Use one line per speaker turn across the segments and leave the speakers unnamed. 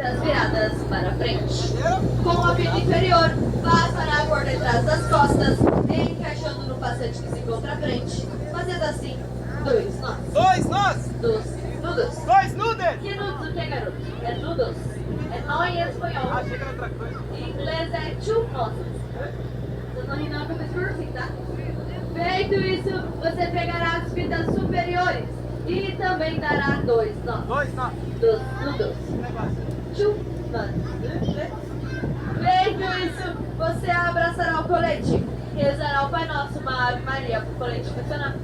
pernas viradas para frente. Com a perna inferior, passará por detrás das costas, encaixando no passante que se encontra à frente, fazendo assim 2 nós.
2 nós!
Dos nudos.
2 nudes!
Que nudos o que, garoto? É nudos. É nó em espanhol.
Achei que era outra coisa.
Em inglês é two noses. Vocês não ri não que eu fiz por assim, tá? Feito isso, você pegará as fitas superiores e também dará 2 nós.
2 nós!
Dos nudos. Two nós. Feito isso, você abraçará o colete, rezará o Pai Nosso, uma Ave Maria para o colete funcionar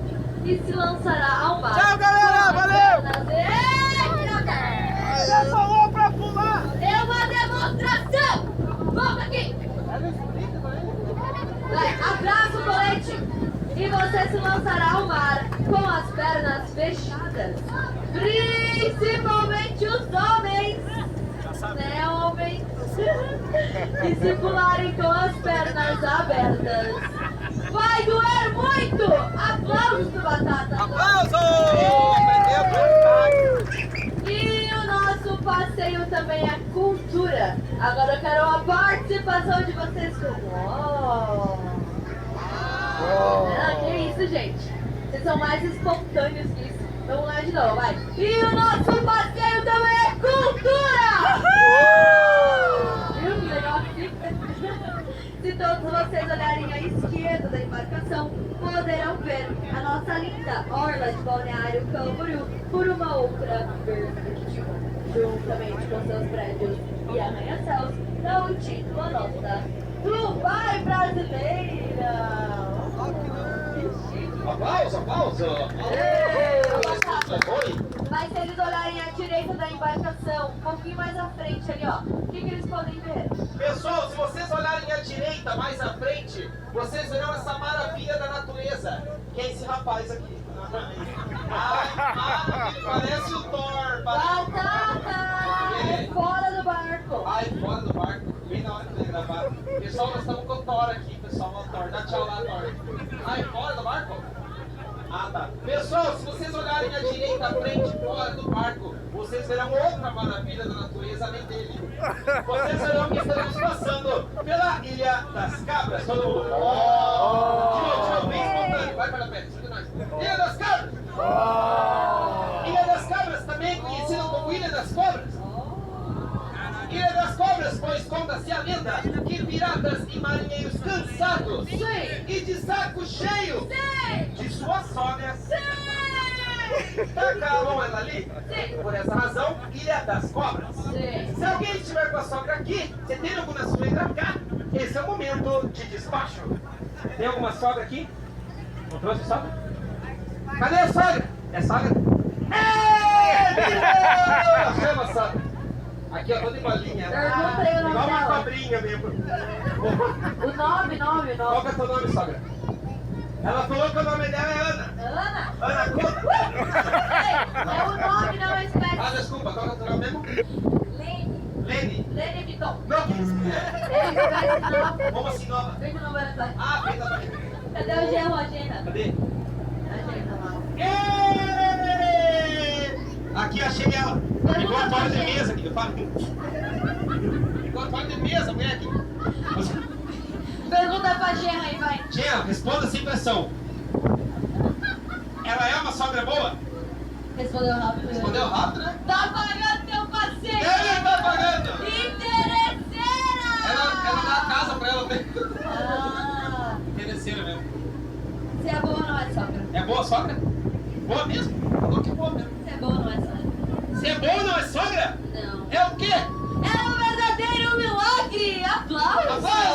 e se lançará ao mar.
Tchau, galera! Valeu!
Ei,
Já falou pra pular!
é uma demonstração! Volta aqui! Vai, abraça o colete e você se lançará ao mar com as pernas fechadas. Principalmente os homens, né, homens? E se pularem com as pernas abertas. Vai doer muito! Aplausos do Batata!
Aplausos!
E o nosso passeio também é cultura. Agora eu quero a participação de vocês com... Ah, que isso, gente? Vocês são mais espontâneos que isso. Vamos lá de novo, vai. E o nosso passeio também é cultura! Viu que legal aqui? Se todos vocês olharem à esquerda da embarcação, poderão ver a nossa linda orla de Balneário Camboriú por uma outra perspectiva. Juntamente com seus prédios e arranha-céus, dá o título à nossa Dubai Brasileira!
Aplauso, aplauso!
Mas se eles olharem à direita da embarcação, um pouquinho mais à frente ali, ó, o que eles podem ver?
Pessoal, se vocês olharem à direita, mais à frente, vocês verão essa maravilha da natureza, que é esse rapaz aqui. Ai, parece o Thor!
Batata! É fora do barco!
Ai, fora do barco, bem na hora que eu ia gravar. Pessoal, nós estamos com o Thor aqui, pessoal, o Thor. Dá tchau lá, Thor. Ai, fora do barco? Ah, tá. Pessoal, se vocês olharem à direita, à frente, fora do barco, vocês verão outra maravilha da natureza além dele. Vocês verão que estaremos passando pela Ilha das Cabras. Todo mundo. Tirou, bem espontâneo. Vai para perto, siga nós. Ilha das Cabras. Ilha das Cabras, também conhecida como Ilha das Cobras. Ilha das Cobras, pois conta-se a lenda que piratas e marinheiros cansados e de saco cheio de sua sogra tacaram ela ali. Por essa razão, Ilha das Cobras. Se alguém estiver com a sogra aqui, você tem alguma sogra cá, esse é o momento de despacho. Tem alguma sogra aqui? Não trouxe sogra? Cadê a sogra? É sogra? Ei, chama a sogra. Aqui eu tô de bolinha.
Pergunta aí o nome
Igual uma
dela.
cobrinha mesmo.
O nome.
Qual que é o teu nome, sogra? Ela falou que o nome dela é Ana.
Ana?
Ana Conta.
É o nome, não é a espécie.
Ah, desculpa, qual que é o teu nome mesmo?
Lene.
Lene.
Lene Viton.
Não, que
É a espécie nova.
como assim nova?
Vem de novo essa.
Ah, feita pra...
Cadê o Gerro, agenda?
Cadê?
Agenda lá.
Aqui achei ela. Ficou a toalha de mesa aqui, eu falo. Ficou a toalha de mesa, mulher aqui.
Pergunta pra Gerra aí, vai.
Tia, responda sem pressão. Ela é uma sogra boa?
Respondeu rápido.
Respondeu rápido, né?
Tá pagando teu passeio!
Ele tá pagando!
Interesseira!
Ela dá a casa pra ela, né?
Ah,
Interesseira mesmo.
se é boa não é sogra.
É boa sogra? Boa mesmo? Falou que é boa mesmo.
Se é boa não é sogra.
Se é boa, não é sogra?
Não.
É o quê?
É um verdadeiro milagre! Aplausos!
Aplausos!